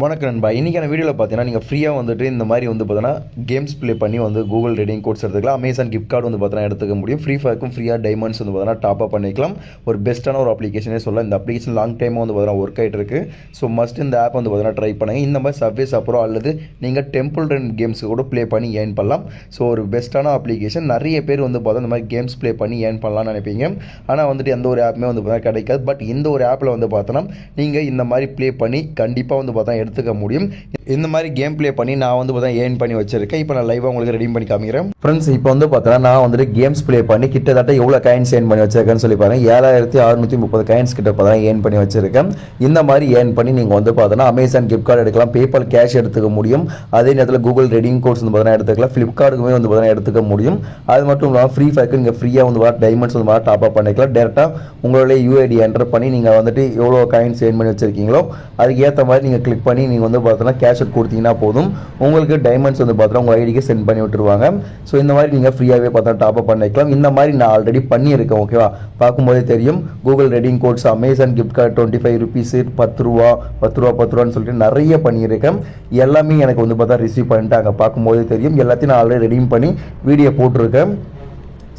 வணக்கம் நண்பா. இன்றைக்கான வீடியோவில் பார்த்தீங்கன்னா நீங்கள் ஃப்ரீயாக வந்துட்டு இந்த மாதிரி வந்து பார்த்தீங்கன்னா கேம்ஸ் ப்ளே பண்ணி வந்து கூகுள் ரெடிங் கோட்ஸ் எடுத்துக்கலாம். அமேசான் கிஃப்ட் கார்டு வந்து பார்த்தீங்கன்னா எடுத்துக்க முடியும். ஃப்ரீ ஃபயருக்கும் ஃப்ரீயாக டைமண்ட்ஸ் வந்து பார்த்தீங்கன்னா டாப் அப் பண்ணிக்கலாம். ஒரு பெஸ்ட்டான ஒரு அப்ளிகேஷனே சொல்லலாம். இந்த அப்ளிகேஷன் லாங் டைமாக வந்து பார்த்தீங்கன்னா ஒர்க் ஆகிட்டு இருக்குது. ஸோ மஸ்ட் இந்த ஆப் வந்து பார்த்தீங்கன்னா ட்ரை பண்ணுங்கள். இந்த மாதிரி சர்வீஸ் அப்புறம் அல்லது நீங்கள் டெம்பிள் ரன் கேம்ஸ் கூட ப்ளே பண்ணி ஏர்ன் பண்ணலாம். ஸோ ஒரு பெஸ்ட்டான அப்ளிகேஷன். நிறைய பேர் வந்து பார்த்தா இந்த மாதிரி கேம்ஸ் ப்ளே பண்ணி ஏர்ன் பண்ணலாம்னு நினைப்பீங்க. ஆனால் வந்துட்டு எந்த ஒரு ஆப்புமே வந்து பார்த்தா கிடைக்காது. பட் இந்த ஒரு ஆப்பில் வந்து பார்த்தோன்னா நீங்கள் இந்த மாதிரி ப்ளே பண்ணி கண்டிப்பாக வந்து பார்த்தா எடுத்துக்க முடியும். இந்த மாதிரி கேம் ப்ளே பண்ணி நான் வந்து பார்த்தா ஏர்ன் பண்ணி வச்சிருக்கேன். இப்போ நான் லைவாக உங்களுக்கு ரெடி பண்ணி காமிக்கிறேன். ஃப்ரெண்ட்ஸ், இப்போ வந்து பார்த்தா நான் வந்துட்டு கேம்ஸ் ப்ளே பண்ணி கிட்டத்தட்ட எவ்வளோ காயின்ஸ் ஏர்ன் பண்ணி வச்சிருக்கேன்னு சொல்லி பாருங்க. 7630 காயின்ஸ் கிட்ட பார்த்தா ஏர்ன் பண்ணி வச்சிருக்கேன். இந்த மாதிரி ஏர்ன் பண்ணி நீங்கள் வந்து பார்த்தோன்னா அமேசான் கிஃப்ட் கார்டு எடுக்கலாம், பேபால் கேஷ் எடுத்துக்க முடியும். அதே நேரத்தில் கூகுள் ரெடிங் கோட்ஸ் வந்து பார்த்தா எடுத்துக்கலாம், ஃப்ளிப்கார்ட்டுக்குமே வந்து பார்த்தா எடுத்துக்க முடியும். அது மட்டும் இல்லாமல் ஃப்ரீ ஃபயருக்கு நீங்கள் ஃப்ரீயாக வந்து பார்த்தா டைமண்ட்ஸ் வந்து பார்த்தா டாப் அப் பண்ணிக்கலாம். டேரெக்டாக உங்களுடைய யூஐடி என்டர் பண்ணி நீங்கள் வந்துட்டு எவ்வளோ காயின்ஸ் ஏர்ன் பண்ணி வச்சிருக்கீங்களோ அதுக்கு ஏற்ற மாதிரி நீங்கள் கிளிக் பண்ணி நீங்கள் வந்து பார்த்தோன்னா கேஷ் கொடுத்தீங்கன்னா போதும், உங்களுக்கு டைமண்ட்ஸ் வந்து பார்த்தா உங்கள் ஐடிக்கு சென்ட் பண்ணி விட்டுருவாங்க. ஸோ இந்த மாதிரி நீங்கள் ஃப்ரீயாகவே பார்த்தா டாப் அப் பண்ணிக்கலாம். இந்த மாதிரி நான் ஆல்ரெடி பண்ணியிருக்கேன். ஓகேவா, பார்க்கும்போதே தெரியும். Google redeem codes, Amazon gift card 25 rupees, 10 ரூபான்னு சொல்லிட்டு நிறைய பண்ணியிருக்கேன். எல்லாமே எனக்கு வந்து பார்த்தா ரிசீவ் பண்ணிட்டாங்க. பார்க்கும்போதே தெரியும். எல்லாத்தையும் நான் ஆல்ரெடி ரெடீம் பண்ணி வீடியோ போட்டிருக்கேன்.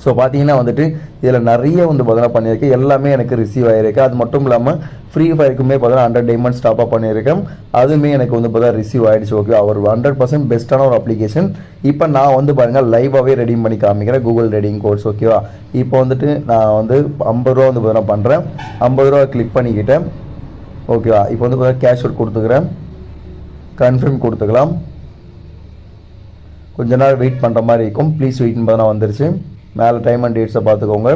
ஸோ பார்த்தீங்கன்னா வந்துட்டு இதில் நிறைய வந்து பார்த்தீங்கன்னா பண்ணியிருக்கேன். எல்லாமே எனக்கு ரிசீவ் ஆகிருக்கு. அது மட்டும் இல்லாமல் ஃப்ரீ ஃபயருக்குமே பார்த்தீங்கன்னா 100 டைமண்ட்ஸ் டாப் அப் பண்ணியிருக்கேன். அதுவுமே எனக்கு வந்து பார்த்தா ரிசீவ் ஆகிடுச்சு. ஓகே, ஒரு 100% பெஸ்ட்டான ஒரு அப்ளிகேஷன். இப்போ நான் வந்து பாருங்கள் லைவாகவே ரெடீம் பண்ணி காமிக்கிறேன் கூகுள் ரெடிங் கோட்ஸ். ஓகேவா, இப்போ வந்துட்டு நான் வந்து 50 ரூபா வந்து பார்த்தீங்கன்னா பண்ணுறேன். 50 ரூபா கிளிக் பண்ணிக்கிட்டேன். ஓகேவா, இப்போ வந்து பார்த்தீங்கன்னா கேஷ் கொடுத்துக்கிறேன், கன்ஃபார்ம் கொடுத்துக்கலாம். கொஞ்ச நேரம் வெயிட் பண்ணுற மாதிரி இருக்கும். ப்ளீஸ் வெயிட்னு பார்த்தா வந்துருச்சு. மேலே டைம் அண்ட் டேட்ஸை பார்த்துக்கோங்க.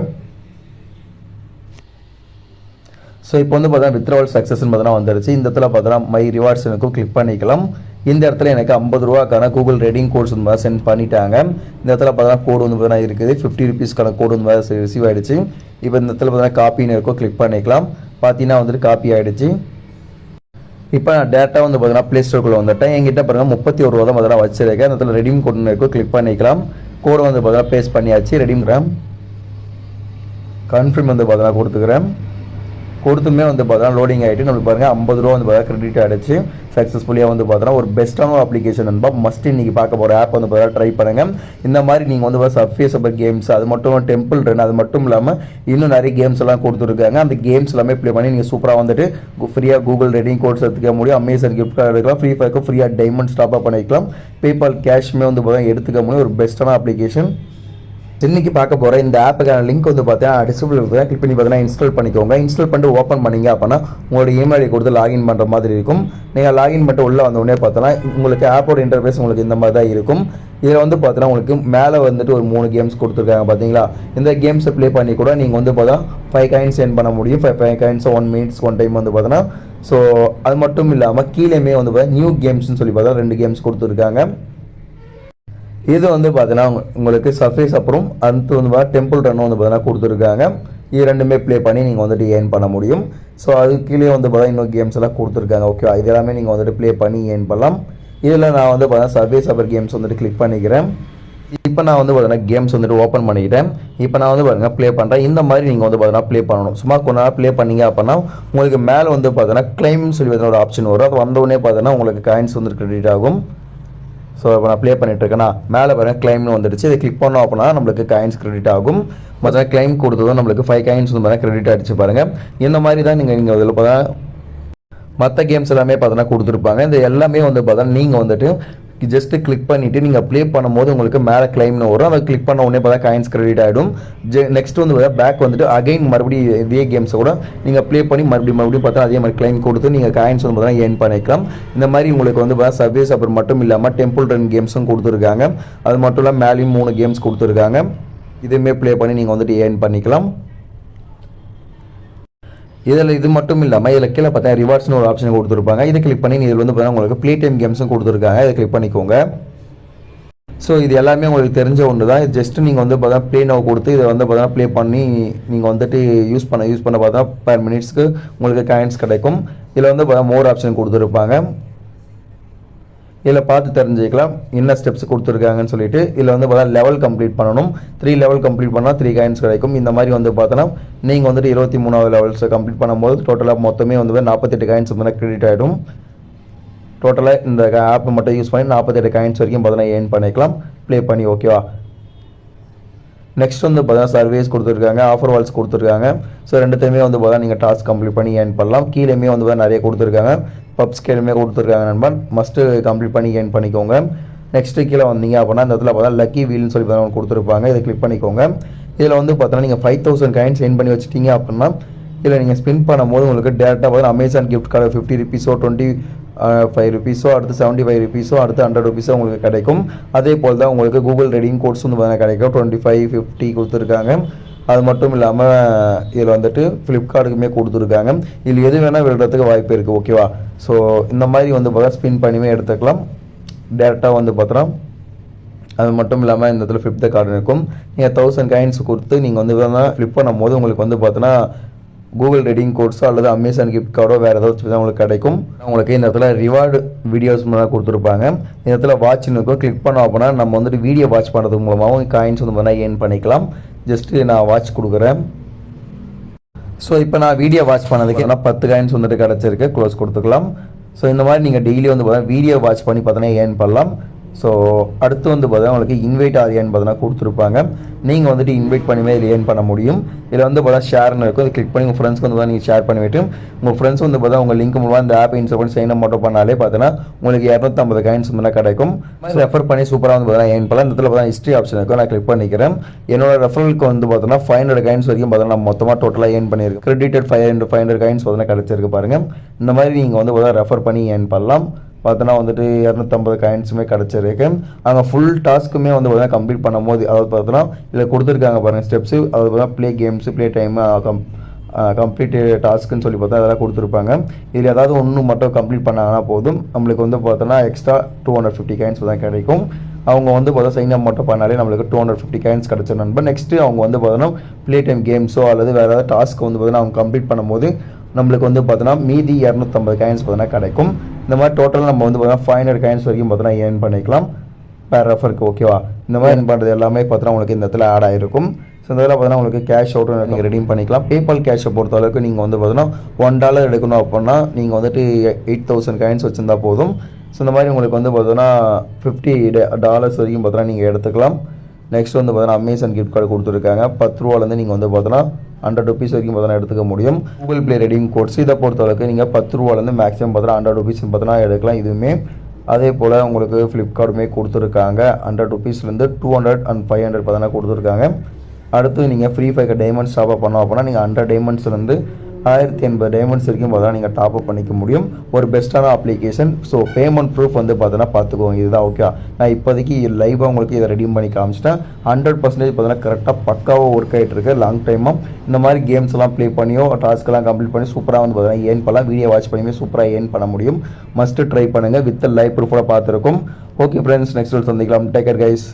ஸோ இப்போ வந்து பார்த்தா வித்ட்ராவல் சக்ஸஸ்ன்னு பார்த்தா வந்துருச்சு. இந்த இடத்துல பார்த்தா மை ரிவார்ட்ஸ் எனக்கும் கிளிக் பண்ணிக்கலாம். இந்த இடத்துல எனக்கு 50 ரூபாக்கான கூகுள் ரெடிங் கோட்ஸ் வந்து சென்ட் பண்ணிட்டாங்க. இந்த இடத்துல பார்த்தா கோடு வந்து பார்த்தா இருக்குது. 50 rupeesக்கான கோடு வந்து ரிசீவ் ஆகிடுச்சு. இப்போ இந்த இடத்துல பார்த்தா காப்பின்னு இருக்கும், கிளிக் பண்ணிக்கலாம். பார்த்தீங்கன்னா வந்துட்டு காப்பி ஆகிடுச்சு. இப்போ நான் டேட்டா வந்து பார்த்தீங்கன்னா ப்ளே ஸ்டோருக்குள்ளே வந்துட்டேன். என்கிட்ட பாருங்கள் 31 ரூபா தான் பார்த்தா வச்சிருக்கேன். இந்த இடத்துல ரெடீம் கோடுன்னு இருக்கும், கிளிக் பண்ணிக்கலாம். கோடு வந்து பார்த்தீங்கன்னா பேஸ்ட் பண்ணியாச்சு. ரெடீம் கன்ஃபார்ம் வந்து பார்த்தீங்கன்னா கொடுத்துக்கிறேன். கொடுத்துமே வந்து பார்த்தீங்கன்னா லோடிங் ஆகிட்டு நம்மளுக்கு பாருங்கள் 50 ரூபா வந்து பார்த்தா கிரெடிட் ஆகிடுச்சு சக்ஸஸ்ஃபுல்லியாக. வந்து பார்த்தீங்கன்னா ஒரு பெஸ்ட்டான ஒரு அப்ளிகேஷன் நண்பா. மஸ்ட் இன்றைக்கி பார்க்க போகிற ஆப் வந்து பார்த்தீங்கன்னா ட்ரை பண்ணுங்கள். இந்த மாதிரி நீங்கள் வந்து சர்ஃபேஸ் அபர் கேம்ஸ், அது மட்டும் டெம்பிள் ரன், அது மட்டும் இல்லாமல் இன்னும் நிறைய கேம்ஸ் எல்லாம் கொடுத்துருக்காங்க. அந்த கேம்ஸ் எல்லாமே ப்ளே பண்ணி நீங்கள் சூப்பராக வந்துட்டு ஃப்ரீயாக கூகுள் ரெடிங் கோட்ஸ் எடுத்துக்க முடியும். அமேசான் கிஃப்ட் கார்டு எடுக்கலாம். ஃப்ரீ ஃபயருக்கு ஃப்ரீயாக டைமண்ட்ஸ் டாப் அப் பண்ணிக்கலாம். பேபால் கேஷ்மே வந்து பார்த்தீங்கன்னா எடுத்துக்க முடியும். ஒரு பெஸ்ட்டான அப்ளிகேஷன். இன்றைக்கி பார்க்க போகிற இந்த ஆப்புக்கான லிங்க் வந்து பார்த்தீங்கன்னா டிஸ்கிரிப்ஷனில் இருக்குது. கிளிக் பண்ணி பார்த்தீங்கன்னா இன்ஸ்டால் பண்ணிக்கோங்க. இன்ஸ்டால் பண்ணிட்டு ஓப்பன் பண்ணிங்க அப்படின்னா உங்களோட இமெயில் கொடுத்து லாகின் பண்ணுற மாதிரி இருக்கும். நீங்கள் லாகின் பண்ணிட்டு உள்ளே வந்தோடனே பார்த்தோன்னா உங்களுக்கு ஆப்போட இன்டர்ஃபேஸ் உங்களுக்கு இந்த மாதிரி தான் இருக்கும். இதில் வந்து பார்த்தீங்கன்னா உங்களுக்கு மேலே வந்துட்டு ஒரு 3 கேம்ஸ் கொடுத்துருக்காங்க பார்த்தீங்களா. இந்த கேம்ஸை ப்ளே பண்ணி கூட நீங்கள் வந்து பார்த்தா 5 காயின்ஸ் சென்ட் பண்ண முடியும். 5 காயின்ஸ் 1 minute 1 டைம் வந்து பார்த்தோன்னா. ஸோ அது மட்டும் இல்லாமல் கீழேயுமே வந்து பார்த்தா நியூ கேம்ஸ்னு சொல்லி பார்த்தா 2 கேம்ஸ் கொடுத்துருக்காங்க. இது வந்து பார்த்தீங்கன்னா உங்களுக்கு சர்ஃபேஸ் அப்புறம் அடுத்து வந்து பார்த்தா டெம்பிள் ரன் வந்து பார்த்தீங்கன்னா கொடுத்துருக்காங்க. இது ரெண்டுமே ப்ளே பண்ணி நீங்கள் வந்துட்டு ஏர்ன் பண்ண முடியும். ஸோ அது கீழே வந்து பார்த்தா இன்னும் கேம்ஸ் எல்லாம் கொடுத்துருக்காங்க. ஓகே, இது எல்லாமே நீங்கள் வந்துட்டு ப்ளே பண்ணி ஏர்ன் பண்ணலாம். இதில் நான் வந்து பார்த்தீங்கன்னா சர்ஃபேஸ் அப்புறம் கேம்ஸ் வந்துட்டு கிளிக் பண்ணிக்கிறேன். இப்போ நான் வந்து பார்த்தீங்கன்னா கேம்ஸ் வந்துட்டு ஓப்பன் பண்ணிக்கிட்டேன். இப்போ நான் வந்து பாருங்கள் ப்ளே பண்ணுறேன். இந்த மாதிரி நீங்கள் வந்து பார்த்தீங்கன்னா ப்ளே பண்ணணும். சும்மா கொஞ்ச நேரம் ப்ளே பண்ணீங்க அப்படின்னா உங்களுக்கு மேலே வந்து பார்த்தீங்கன்னா கிளைம்னு சொல்லி ஒரு ஆப்ஷன் வரும். அது வந்தோடனே பார்த்தீங்கன்னா உங்களுக்கு காயின்ஸ் வந்து கிரெடிட் ஆகும். ஸோ இப்போ நான் ப்ளே பண்ணிட்டு இருக்கேன்னா மேலே பாருங்கள் கிளைம்னு வந்துடுச்சு. இதை கிளிக் பண்ணோம் அப்படின்னா நம்மளுக்கு காயின்ஸ் கிரெடிட் ஆகும். மற்ற கிளைம் கொடுத்ததும் நம்மளுக்கு 5 காயின்ஸ் வந்து பார்த்தா கிரெடிட் ஆகிடுச்சு பாருங்கள். இந்த மாதிரி தான் நீங்கள் இதில் பார்த்தா மற்ற கேம்ஸ் எல்லாமே பார்த்தோன்னா கொடுத்துருப்பாங்க. இந்த எல்லாமே வந்து பார்த்தா நீங்கள் வந்துட்டு ஜஸ்ட்டு கிளிக் பண்ணிவிட்டு நீங்கள் ப்ளே பண்ணும்போது உங்களுக்கு மேலே கிளைம்னு வரும். அதை கிளிக் பண்ண உடனே பார்த்தா காயின்ஸ் கிரெடிட் ஆகிடும். நெக்ஸ்ட் வந்து பார்த்தா பேக் வந்துட்டு அகைன் மறுபடியும் இதே கேம்ஸை கூட நீங்கள் ப்ளே பண்ணி மறுபடியும் பார்த்தா அதே மாதிரி கிளைம் கொடுத்து நீங்கள் காயின்ஸ் வந்து பார்த்தா ஏர்ன் பண்ணிக்கலாம். இந்த மாதிரி உங்களுக்கு வந்து பார்த்தா சர்வீஸ் அப்புறம் மட்டும் இல்லாமல் டெம்பிள் ரன் கேம்ஸும் கொடுத்துருக்காங்க. அது மட்டும் இல்லாமல் மேலேயும் 3 கேம்ஸ் கொடுத்துருக்காங்க. இதுவுமே ப்ளே பண்ணி நீங்கள் வந்துட்டு ஏர்ன் பண்ணிக்கலாம். இதில் இது மட்டும் இல்லாமல் இதில் கீழே பார்த்தா ரிவார்ட்ஸ்னு ஒரு ஆப்ஷன் கொடுத்துருப்பாங்க. இதை கிளிக் பண்ணி இதில் வந்து பார்த்தீங்கன்னா உங்களுக்கு ப்ளே டைம் கேம்ஸும் கொடுத்துருக்காங்க. இதை கிளிக் பண்ணிக்கோங்க. ஸோ இது எல்லாமே உங்களுக்கு தெரிஞ்ச ஒன்று தான். ஜஸ்ட்டு நீங்கள் வந்து பார்த்தா ப்ளே நவ் கொடுத்து இதை வந்து பார்த்தா ப்ளே பண்ணி நீங்கள் வந்துட்டு யூஸ் பண்ண பார்த்தா பர் மினிட்ஸ்க்கு உங்களுக்கு காயின்ஸ் கிடைக்கும். இதில் வந்து பார்த்தா மோர் ஆப்ஷன் கொடுத்துருப்பாங்க. இதில் பார்த்து தெரிஞ்சுக்கலாம் என்ன ஸ்டெப்ஸ் கொடுத்துருக்காங்கன்னு சொல்லிட்டு. இதில் வந்து பார்த்தா லெவல் கம்ப்ளீட் பண்ணணும். 3 லெவல் கம்ப்ளீட் பண்ணால் 3 காயின்ஸ் கிடைக்கும். இந்த மாதிரி வந்து பார்த்தோன்னா நீங்கள் வந்துட்டு 23வது லெவல்ஸை கம்ப்ளீட் பண்ணும்போது டோட்டலாக மொத்தமே வந்து 48 காயின்ஸ் வந்து கிரெடிட் ஆகிடும். டோட்டலாக இந்த ஆப் மட்டும் யூஸ் பண்ணி 48 காயின்ஸ் வரைக்கும் பார்த்தீங்கன்னா ஏர்ன் பண்ணிக்கலாம் ப்ளே பண்ணி. ஓகேவா? நெக்ஸ்ட் வந்து பார்த்தீங்கன்னா சர்வீஸ் கொடுத்துருக்காங்க, ஆஃபர் வால்ஸ் கொடுத்துருக்காங்க. ஸோ ரெண்டுத்தையுமே வந்து பார்த்தீங்கன்னா நீங்கள் டாஸ்க் கம்ப்ளீட் பண்ணி ஏர்ன் பண்ணலாம். கீழேயுமே வந்து பார்த்தீங்கன்னா நிறைய கொடுத்துருக்காங்க, பப்ஸ் கீழே கொடுத்துருக்காங்க நண்பன். மஸ்ட்டு கம்ப்ளீட் பண்ணி ஏர்ன் பண்ணிக்கோங்க. நெக்ஸ்ட்டு கீழே வந்தீங்க அப்படின்னா இந்த இடத்துல பார்த்தா லக்கி வீல்னு சொல்லி பார்த்தா கொடுத்துருப்பாங்க, இதை கிளிக் பண்ணிக்கோங்க. இதில் வந்து பார்த்தீங்கன்னா நீங்கள் 5000 காயின்ஸ் ஏர்ன் பண்ணி வச்சுட்டீங்க அப்படின்னா இதில் நீங்கள் ஸ்பின் பண்ணும்போது உங்களுக்கு டேரெக்டாக பார்த்தீங்கன்னா அமேசான் கிஃப்ட் கார்டு 50 ருபீஸோ 25 ருபீஸோ அடுத்து 75 ருபீஸோ அடுத்து 100 ருபீஸோ உங்களுக்கு கிடைக்கும். அதே போல் தான் உங்களுக்கு கூகுள் ரெடீம் கோட்ஸ் வந்து பார்த்தீங்கன்னா கிடைக்கும். 25, 50 கொடுத்துருக்காங்க. அது மட்டும் இல்லாமல் இதில் வந்துட்டு ஃப்ளிப்கார்ட்டுக்குமே கொடுத்துருக்காங்க. இதில் எது வேணால் விழுறதுக்கு வாய்ப்பு இருக்குது. ஓகேவா? ஸோ இந்த மாதிரி வந்து பார்த்தா ஸ்பின் பண்ணியுமே எடுத்துக்கலாம். டேரெக்டாக வந்து பார்த்தோன்னா அது மட்டும் இல்லாமல் இந்த இடத்துல ஃப்ளிப் த கார்டு இருக்கும். நீங்கள் 1000 காயின்ஸ் கொடுத்து நீங்கள் வந்து ஃப்ளிப் பண்ணும்போது உங்களுக்கு வந்து பார்த்தோன்னா கூகுள் ரெடீம் கோட்ஸோ அல்லது அமேசான் கிஃப்ட் கார்டோ வேறு ஏதாச்சும் உங்களுக்கு கிடைக்கும். உங்களுக்கு இந்த இடத்துல ரிவார்டு வீடியோஸ் மூலமாக கொடுத்துருப்பாங்க. இந்த இடத்துல வாட்ச்னு இருக்கும், கிளிக் பண்ணோம் அப்படின்னா நம்ம வந்துட்டு வீடியோ வாட்ச் பண்ணுறது மூலமாகவும் காயின்ஸ் வந்து பார்த்தீங்கன்னா ஏர்ன் பண்ணிக்கலாம். ஜஸ்ட்டு நான் வாட்ச் கொடுக்குறேன். ஸோ இப்போ நான் வீடியோ வாட்ச் பண்ணதுக்கு 10 காயின்ஸ் வந்துட்டு கிடச்சிருக்கு, க்ளோஸ் கொடுத்துக்கலாம். ஸோ இந்த மாதிரி நீங்கள் டெய்லி வந்து பார்த்தீங்கன்னா வீடியோ வாட்ச் பண்ணி பார்த்தீங்கன்னா ஏர்ன் பண்ணலாம். ஸோ அடுத்து வந்து பார்த்தீங்கன்னா உங்களுக்கு இன்வைட் ஆரியான்னு பார்த்தீங்கன்னா கொடுத்துருப்பாங்க. நீங்கள் வந்துட்டு இன்வைட் பண்ணியுமே இதில் ஏர்ன் பண்ண முடியும். இதில் வந்து பார்த்தா ஷேர்னு இருக்கும், அதை கிளிக் பண்ணி உங்கள் ஃப்ரெண்ட்ஸ்க்கு வந்து நீங்கள் ஷேர் பண்ணிவிட்டு உங்கள் ஃப்ரெண்ட்ஸ் வந்து பார்த்தா உங்கள் லிங்க் மூலமாக இந்த ஆப் இன்ஸ்டால் பண்ணி சைன் அப் மட்டும் பண்ணாலே பார்த்தீங்கன்னா உங்களுக்கு 250 காயின்ஸ் வந்து கிடைக்கும். ரெஃபர் பண்ணி சூப்பராக வந்து பார்த்தீங்கன்னா ஏர்ன் பண்ணலாம். இந்த இடத்துல பார்த்தா ஹிஸ்ட்ரி ஆப்ஷன் இருக்கும், நான் கிளிக் பண்ணிக்கிறேன். என்னோட ரெஃபரலுக்கு வந்து பார்த்தோன்னா 500 காயின்ஸ் வரைக்கும் பார்த்தீங்கன்னா நம்ம மொத்தமாக டோட்டலாக ஏர்ன் பண்ணியிருக்கோம். கிரெடிட்டட் 500 காயின்ஸ் பார்த்தீங்கன்னா கிடச்சிருக்கு பாருங்கள். இந்த மாதிரி நீங்கள் வந்து பார்த்தா ரெஃபர் பண்ணி ஏர்ன் பண்ணலாம். பார்த்தோன்னா வந்துட்டு 250 காயின்ஸுமே கிடச்சிருக்கு. அங்கே ஃபுல் டாஸ்க்குமே வந்து பார்த்தீங்கன்னா கம்ப்ளீட் பண்ணும்போது அதாவது பார்த்தோன்னா இதில் கொடுத்துருக்காங்க பாருங்கள் ஸ்டெப்ஸு, அதாவது பார்த்தா play games, play time, complete டாஸ்க்குன்னு சொல்லி பார்த்தா அதெல்லாம் கொடுத்துருப்பாங்க. இதில் ஏதாவது ஒன்று மட்டும் கம்ப்ளீட் பண்ணாங்கன்னா போதும் நம்மளுக்கு வந்து பார்த்தோன்னா எக்ஸ்ட்ரா 250 காயின்ஸ் தான் கிடைக்கும். அவங்க வந்து பார்த்தா சைன் அப் மட்டும் பண்ணாலே நம்மளுக்கு 250 காயின்ஸ் கிடச்ச நண்பர். நெக்ஸ்ட்டு அவங்க வந்து பார்த்தோன்னா ப்ளே டைம் கேம்ஸோ அல்லது வேறு ஏதாவது டாஸ்க் வந்து பார்த்தீங்கன்னா அவங்க கம்ப்ளீட் பண்ணும்போது நம்மளுக்கு வந்து பார்த்தோன்னா மீதி 250 காயின்ஸ் பார்த்தோன்னா கிடைக்கும். இந்த மாதிரி டோட்டலாக நம்ம வந்து பார்த்தோன்னா 500 காயின்ஸ் வரைக்கும் பார்த்தோன்னா ஏர்ன் பண்ணிக்கலாம் பேர் ரெஃபருக்கு. ஓகேவா? இந்த மாதிரி ஏர்ன் பண்ணுறது எல்லாமே பார்த்தோன்னா உங்களுக்கு இந்த இடத்துல ஆட் ஆகிருக்கும். ஸோ இந்த இதில் பார்த்தோன்னா உங்களுக்கு கேஷ் அவுட்டும் நீங்கள் ரெடீம் பண்ணிக்கலாம். பேபால் கேஷை பொறுத்த அளவுக்கு நீங்கள் வந்து பார்த்தோன்னா $1 எடுக்கணும் அப்படின்னா நீங்கள் வந்துட்டு 8000 காயின்ஸ் வச்சுருந்தா போதும். ஸோ இந்த மாதிரி உங்களுக்கு வந்து பார்த்தோன்னா $50 வரைக்கும் பார்த்தோன்னா நீங்கள் எடுத்துக்கலாம். நெக்ஸ்ட் வந்து பார்த்தோன்னா அமேசான் கிஃப்ட் கார்டு கொடுத்துருக்காங்க. 10 ரூபாலேருந்து நீங்கள் வந்து பார்த்தோன்னா 100 ருபீஸ் வரைக்கும் பார்த்தோன்னா எடுத்துக்க முடியும். கூகுள் ப்ளே ரெடீம் கோட்ஸ் இதை பொறுத்தளவுக்கு நீங்கள் 10 ரூபாலேருந்து மேக்ஸிமம் பார்த்தோன்னா 100 ருபீஸ் பார்த்தோன்னா எடுக்கலாம் இதுவுமே. அதே போல் உங்களுக்கு ஃப்ளிப்கார்ட்டுமே கொடுத்துருக்காங்க. 100 ருபீஸ்லேருந்து 200 and 500 பார்த்தோன்னா கொடுத்துருக்காங்க. அடுத்து நீங்கள் free fire diamonds top up பண்ணோம் அப்படின்னா நீங்கள் 100 டைமண்ட்ஸ்லேருந்து 1080 டைமண்ட்ஸ் வரைக்கும் பார்த்தா நீங்கள் டாப் அப் பண்ணிக்க முடியும். ஒரு பெஸ்ட்டான அப்ளிகேஷன். ஸோ பேமெண்ட் ப்ரூஃப் வந்து பார்த்தோன்னா பார்த்துக்கோங்க, இதுதான். ஓகே, நான் இப்போதைக்கு லைவாக உங்களுக்கு இதை ரெடீம் பண்ணி காமிச்சிட்டேன். 100% பார்த்தோன்னா கரெக்டாக பக்காவாக ஒர்க் ஆகிட்டு இருக்கு. லாங் டைமாக இந்த மாதிரி கேம்ஸ் எல்லாம் ப்ளே பண்ணியோ டாஸ்க்கெல்லாம் கம்ப்ளீட் பண்ணி சூப்பராக வந்து பார்த்தீங்கன்னா ஏர்ன் பண்ணலாம். வீடியோ வாட்ச் பண்ணியுமே சூப்பராக ஏர்ன் பண்ண முடியும். மஸ்ட்டு ட்ரை பண்ணுங்கள். வித் லைவ் ப்ரூஃபோட பார்த்துருக்கோம். ஓகே ஃப்ரெண்ட்ஸ், நெக்ஸ்ட் சந்திக்கலாம். Take care guys.